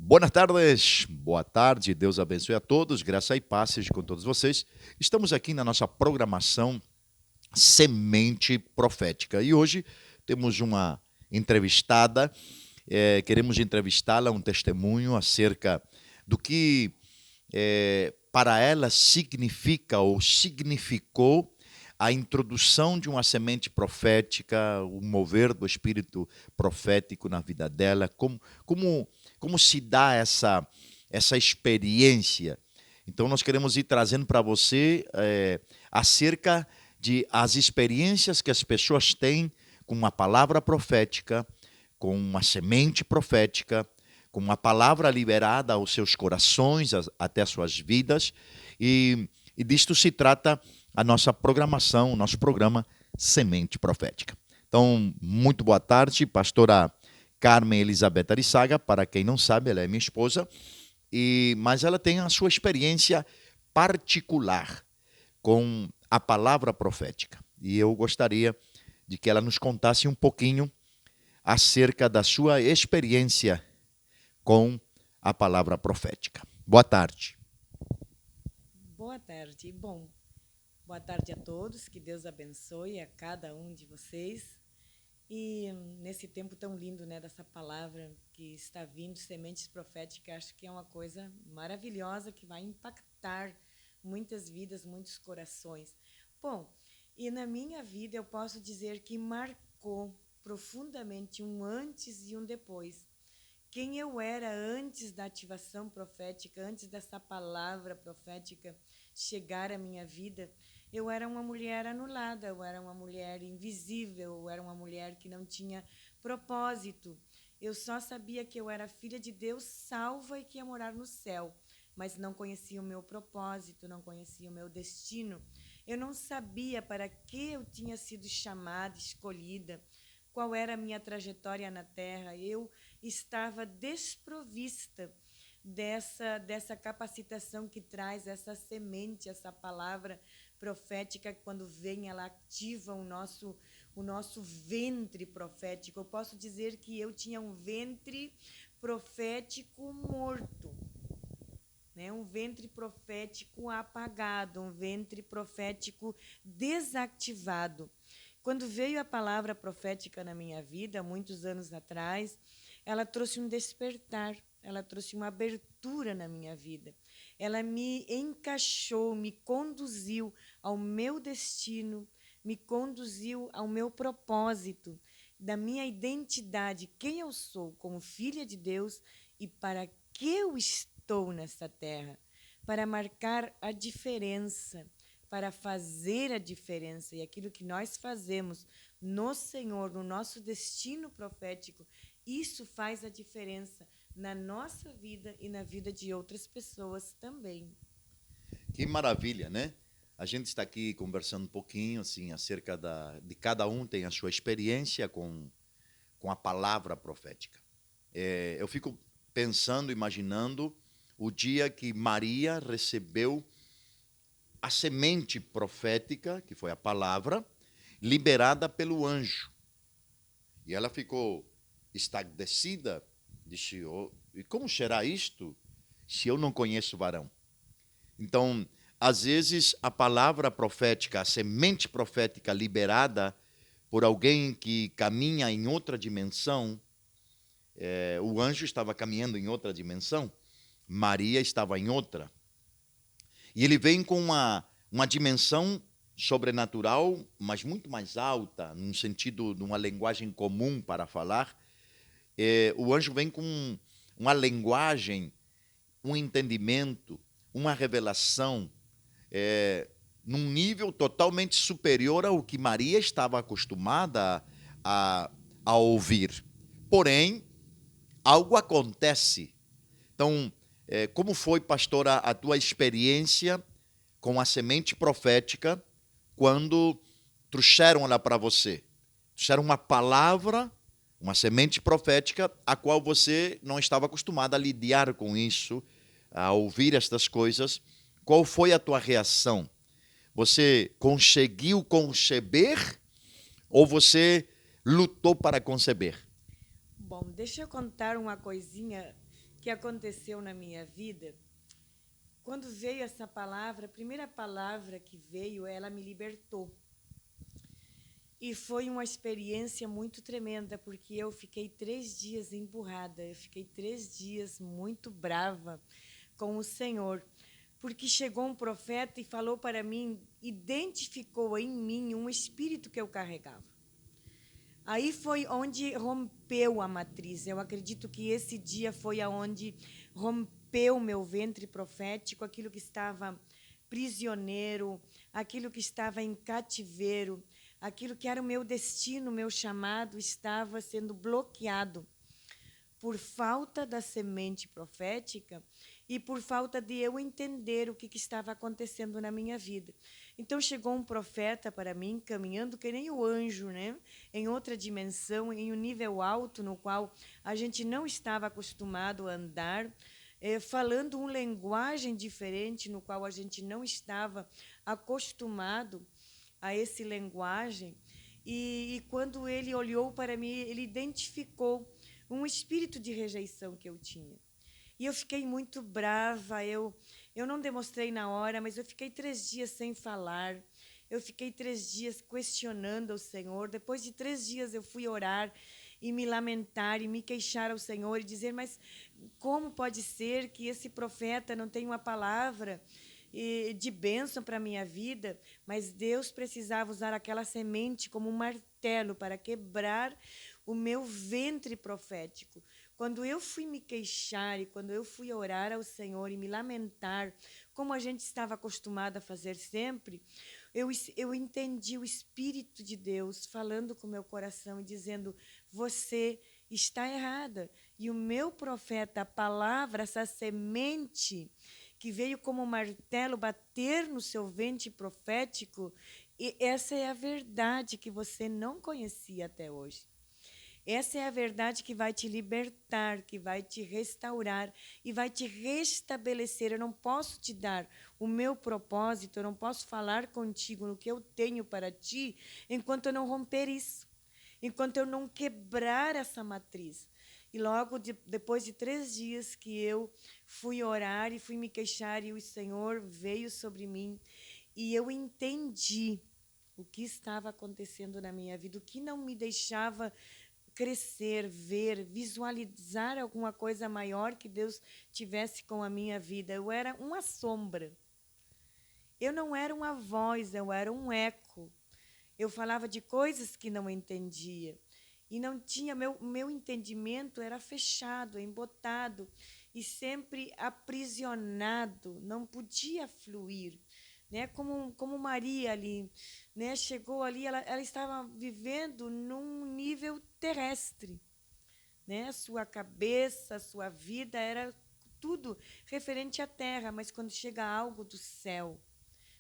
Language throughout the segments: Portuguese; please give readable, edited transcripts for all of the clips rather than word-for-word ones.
Boas tardes, boa tarde, Deus abençoe a todos, graça e paz seja com todos vocês. Estamos aqui na nossa programação Semente Profética e hoje temos uma entrevistada, queremos entrevistá-la, um testemunho acerca do que para ela significa ou significou a introdução de uma semente profética, o mover do espírito profético na vida dela, como se dá essa experiência. Então, nós queremos ir trazendo para você acerca de as experiências que as pessoas têm com uma palavra profética, com uma semente profética, com uma palavra liberada aos seus corações, até as suas vidas, e disto se trata a nossa programação, o nosso programa Semente Profética. Então, muito boa tarde, pastora Carmen Elizabeth Arissaga. Para quem não sabe, ela é minha esposa, mas ela tem a sua experiência particular com a palavra profética. E eu gostaria de que ela nos contasse um pouquinho acerca da sua experiência com a palavra profética. Boa tarde. Boa tarde. Bom, boa tarde a todos. Que Deus abençoe a cada um de vocês. E nesse tempo tão lindo, né, dessa palavra que está vindo, sementes proféticas, acho que é uma coisa maravilhosa que vai impactar muitas vidas, muitos corações. Bom, e na minha vida eu posso dizer que marcou profundamente um antes e um depois. Quem eu era antes da ativação profética, antes dessa palavra profética chegar à minha vida, eu era uma mulher anulada, eu era uma mulher invisível, eu era uma mulher que não tinha propósito. Eu só sabia que eu era filha de Deus, salva e que ia morar no céu, mas não conhecia o meu propósito, não conhecia o meu destino. Eu não sabia para que eu tinha sido chamada, escolhida, qual era a minha trajetória na terra. Eu estava desprovista dessa capacitação que traz essa semente, essa palavra profética. Quando vem, ela ativa o nosso ventre profético. Eu posso dizer que eu tinha um ventre profético morto, né? Um ventre profético apagado, um ventre profético desativado. Quando veio a palavra profética na minha vida, muitos anos atrás, ela trouxe um despertar, ela trouxe uma abertura na minha vida. Ela me encaixou, me conduziu ao meu destino, me conduziu ao meu propósito, da minha identidade, quem eu sou como filha de Deus e para que eu estou nessa terra, para marcar a diferença, para fazer a diferença. E aquilo que nós fazemos no Senhor, no nosso destino profético, isso faz a diferença na nossa vida e na vida de outras pessoas também. Que maravilha, né? A gente está aqui conversando um pouquinho assim acerca de cada um tem a sua experiência com a palavra profética. Eu fico pensando, imaginando o dia que Maria recebeu a semente profética, que foi a palavra, liberada pelo anjo. E ela ficou estarrecida, disse: oh, e como será isto se eu não conheço o varão? Então, às vezes, a palavra profética, a semente profética liberada por alguém que caminha em outra dimensão, o anjo estava caminhando em outra dimensão, Maria estava em outra. E ele vem com uma dimensão sobrenatural, mas muito mais alta, num sentido, numa linguagem comum para falar. O anjo vem com uma linguagem, um entendimento, uma revelação, num nível totalmente superior ao que Maria estava acostumada a ouvir. Porém, algo acontece. Então, como foi, pastora, a tua experiência com a semente profética quando trouxeram ela para você? Trouxeram uma palavra, uma semente profética, a qual você não estava acostumada a lidar com isso, a ouvir estas coisas. Qual foi a tua reação? Você conseguiu conceber ou você lutou para conceber? Bom, deixa eu contar uma coisinha que aconteceu na minha vida, quando veio essa palavra, a primeira palavra que veio, ela me libertou. E foi uma experiência muito tremenda, porque eu fiquei 3 dias emburrada, eu fiquei 3 dias muito brava com o Senhor, porque chegou um profeta e falou para mim, identificou em mim um espírito que eu carregava. Aí foi onde rompeu a matriz. Eu acredito que esse dia foi aonde rompeu o meu ventre profético, aquilo que estava prisioneiro, aquilo que estava em cativeiro, aquilo que era o meu destino, o meu chamado, estava sendo bloqueado por falta da semente profética e por falta de eu entender o que estava acontecendo na minha vida. Então chegou um profeta para mim, caminhando que nem o anjo, né? Em outra dimensão, em um nível alto, no qual a gente não estava acostumado a andar, falando uma linguagem diferente, no qual a gente não estava acostumado a esse linguagem. E quando ele olhou para mim, ele identificou um espírito de rejeição que eu tinha. E eu fiquei muito brava, eu não demonstrei na hora, mas eu fiquei 3 dias sem falar, eu fiquei 3 dias questionando ao Senhor. Depois de 3 dias eu fui orar e me lamentar e me queixar ao Senhor e dizer, mas como pode ser que esse profeta não tenha uma palavra de bênção para a minha vida, mas Deus precisava usar aquela semente como um martelo para quebrar o meu ventre profético. Quando eu fui me queixar e quando eu fui orar ao Senhor e me lamentar, como a gente estava acostumado a fazer sempre, eu entendi o Espírito de Deus falando com o meu coração e dizendo, você está errada. E o meu profeta, a palavra, essa semente que veio como um martelo bater no seu ventre profético, e essa é a verdade que você não conhecia até hoje. Essa é a verdade que vai te libertar, que vai te restaurar e vai te restabelecer. Eu não posso te dar o meu propósito, eu não posso falar contigo no que eu tenho para ti, enquanto eu não romper isso, enquanto eu não quebrar essa matriz. E logo depois de 3 dias que eu fui orar e fui me queixar, e o Senhor veio sobre mim, e eu entendi o que estava acontecendo na minha vida, o que não me deixava crescer, ver, visualizar alguma coisa maior que Deus tivesse com a minha vida. Eu era uma sombra. Eu não era uma voz, eu era um eco. Eu falava de coisas que não entendia. E não tinha, meu entendimento era fechado, embotado e sempre aprisionado, não podia fluir. Né? Como Maria ali, né? Chegou ali, ela estava vivendo num nível terrestre, né? Sua cabeça, sua vida era tudo referente à terra, mas quando chega algo do céu,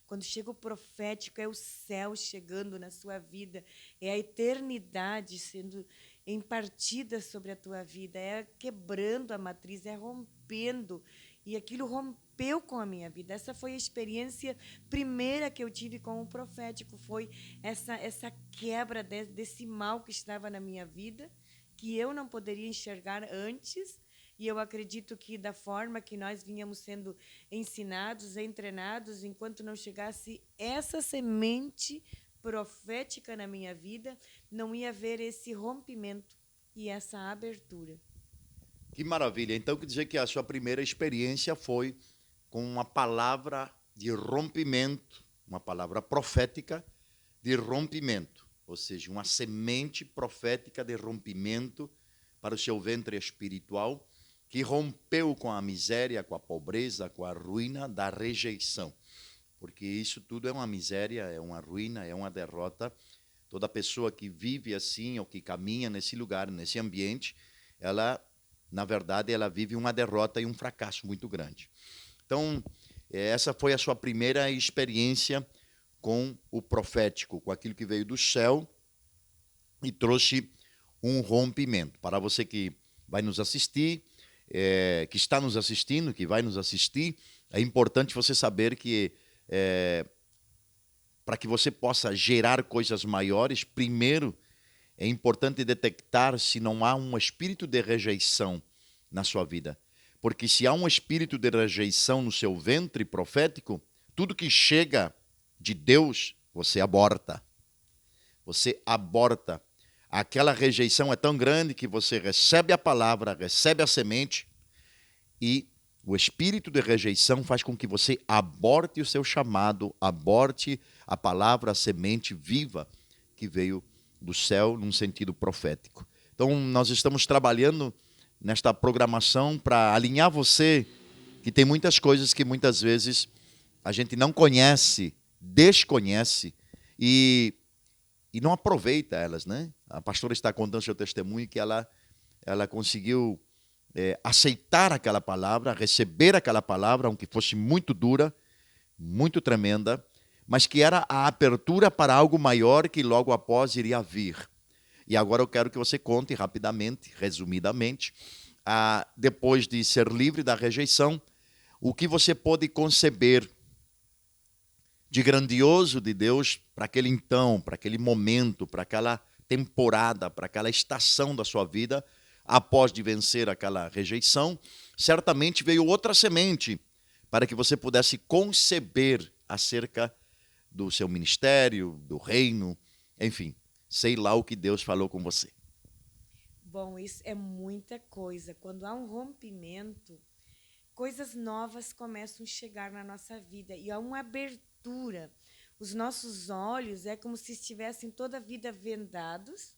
quando chega o profético, é o céu chegando na sua vida, é a eternidade sendo impartida sobre a tua vida, é quebrando a matriz, é rompendo, e aquilo rompeu com a minha vida. Essa foi a experiência primeira que eu tive com o profético, foi essa quebra desse mal que estava na minha vida, que eu não poderia enxergar antes, e eu acredito que da forma que nós vínhamos sendo ensinados, treinados, enquanto não chegasse essa semente profética na minha vida, não ia haver esse rompimento e essa abertura. Que maravilha. Então, quer dizer que a sua primeira experiência foi com uma palavra de rompimento, uma palavra profética de rompimento, ou seja, uma semente profética de rompimento para o seu ventre espiritual, que rompeu com a miséria, com a pobreza, com a ruína da rejeição. Porque isso tudo é uma miséria, é uma ruína, é uma derrota. Toda pessoa que vive assim ou que caminha nesse lugar, nesse ambiente, ela, na verdade, ela vive uma derrota e um fracasso muito grande. Então, essa foi a sua primeira experiência com o profético, com aquilo que veio do céu e trouxe um rompimento. Para você que vai nos assistir, que está nos assistindo, que vai nos assistir, é importante você saber que para que você possa gerar coisas maiores, primeiro é importante detectar se não há um espírito de rejeição na sua vida. Porque se há um espírito de rejeição no seu ventre profético, tudo que chega de Deus, você aborta. Você aborta. Aquela rejeição é tão grande que você recebe a palavra, recebe a semente e o espírito de rejeição faz com que você aborte o seu chamado, aborte a palavra, a semente viva que veio do céu num sentido profético. Então, nós estamos trabalhando nesta programação para alinhar você, que tem muitas coisas que muitas vezes a gente não conhece, desconhece e não aproveita elas, né? A pastora está contando seu testemunho que ela conseguiu aceitar aquela palavra, receber aquela palavra, aunque fosse muito dura, muito tremenda, mas que era a abertura para algo maior que logo após iria vir. E agora eu quero que você conte rapidamente, resumidamente, depois de ser livre da rejeição, o que você pode conceber de grandioso de Deus para aquele então, para aquele momento, para aquela temporada, para aquela estação da sua vida, após de vencer aquela rejeição. Certamente veio outra semente para que você pudesse conceber acerca do seu ministério, do reino, enfim, sei lá o que Deus falou com você. Bom, isso é muita coisa. Quando há um rompimento, coisas novas começam a chegar na nossa vida e há uma abertura. Os nossos olhos é como se estivessem toda a vida vendados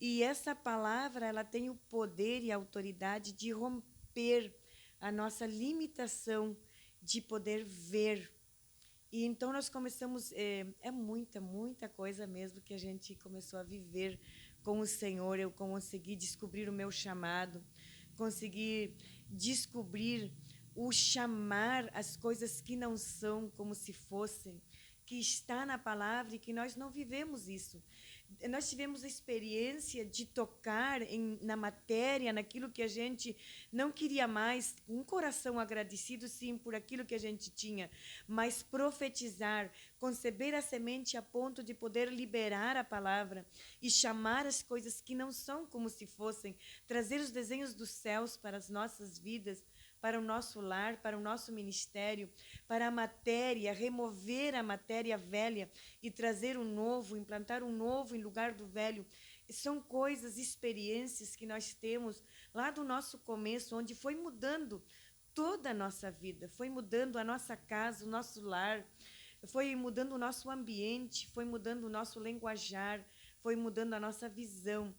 e essa palavra ela tem o poder e a autoridade de romper a nossa limitação de poder ver. E então nós começamos, muita coisa mesmo que a gente começou a viver com o Senhor. Eu consegui descobrir o meu chamado, consegui descobrir o chamar as coisas que não são como se fossem, que está na palavra e que nós não vivemos isso. Nós tivemos a experiência de tocar na matéria, naquilo que a gente não queria mais, um coração agradecido, sim, por aquilo que a gente tinha, mas profetizar, conceber a semente a ponto de poder liberar a palavra e chamar as coisas que não são como se fossem, trazer os desenhos dos céus para as nossas vidas, para o nosso lar, para o nosso ministério, para a matéria, remover a matéria velha e trazer um novo, implantar um novo em lugar do velho. São coisas, experiências que nós temos lá do nosso começo, onde foi mudando toda a nossa vida, foi mudando a nossa casa, o nosso lar, foi mudando o nosso ambiente, foi mudando o nosso linguajar, foi mudando a nossa visão.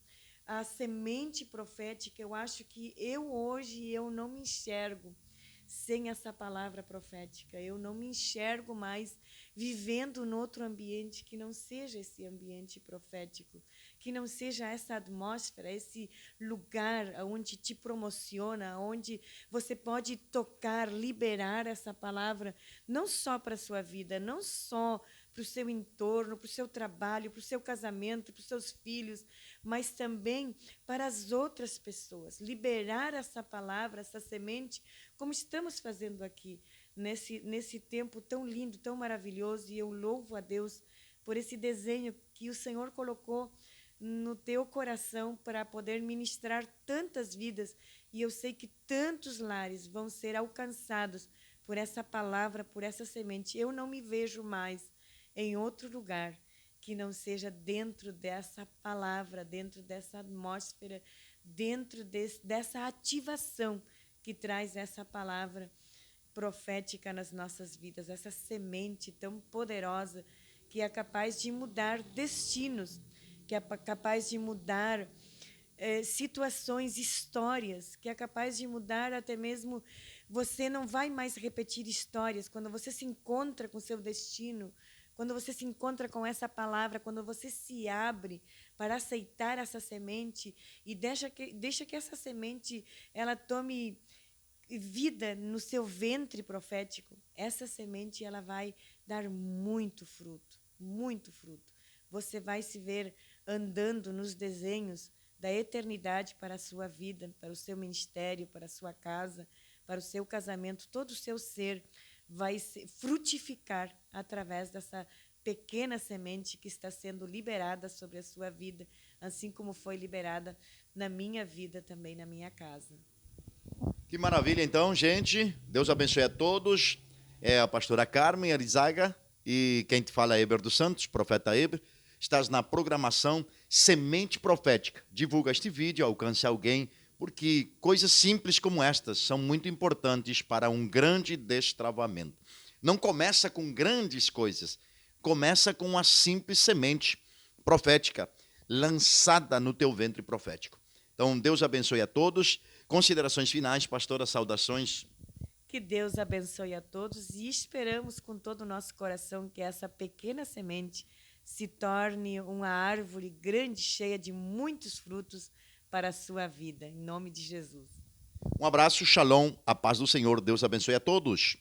A semente profética, eu acho que hoje eu não me enxergo sem essa palavra profética. Eu não me enxergo mais vivendo em outro ambiente que não seja esse ambiente profético, que não seja essa atmosfera, esse lugar onde te promociona, onde você pode tocar, liberar essa palavra, não só para a sua vida, não só para o seu entorno, para o seu trabalho, para o seu casamento, para os seus filhos, mas também para as outras pessoas. Liberar essa palavra, essa semente, como estamos fazendo aqui, nesse tempo tão lindo, tão maravilhoso, e eu louvo a Deus por esse desenho que o Senhor colocou no teu coração para poder ministrar tantas vidas, e eu sei que tantos lares vão ser alcançados por essa palavra, por essa semente. Eu não me vejo mais em outro lugar que não seja dentro dessa palavra, dentro dessa atmosfera, dentro dessa ativação que traz essa palavra profética nas nossas vidas, essa semente tão poderosa que é capaz de mudar destinos, que é capaz de mudar situações, histórias, que é capaz de mudar até mesmo. Você não vai mais repetir histórias. Quando você se encontra com o seu destino, quando você se encontra com essa palavra, quando você se abre para aceitar essa semente e deixa que essa semente ela tome vida no seu ventre profético, essa semente ela vai dar muito fruto, muito fruto. Você vai se ver andando nos desenhos da eternidade para a sua vida, para o seu ministério, para a sua casa, para o seu casamento. Todo o seu ser vai frutificar através dessa pequena semente que está sendo liberada sobre a sua vida, assim como foi liberada na minha vida também, na minha casa. Que maravilha, então, gente. Deus abençoe a todos. É a pastora Carmen Arizaga e quem te fala é Eber dos Santos, profeta Eber. Estás na programação Semente Profética. Divulga este vídeo, alcance alguém, porque coisas simples como estas são muito importantes para um grande destravamento. Não começa com grandes coisas, começa com uma simples semente profética lançada no teu ventre profético. Então, Deus abençoe a todos. Considerações finais, pastora, saudações. Que Deus abençoe a todos e esperamos com todo o nosso coração que essa pequena semente se torne uma árvore grande, cheia de muitos frutos para a sua vida, em nome de Jesus. Um abraço, shalom, a paz do Senhor, Deus abençoe a todos.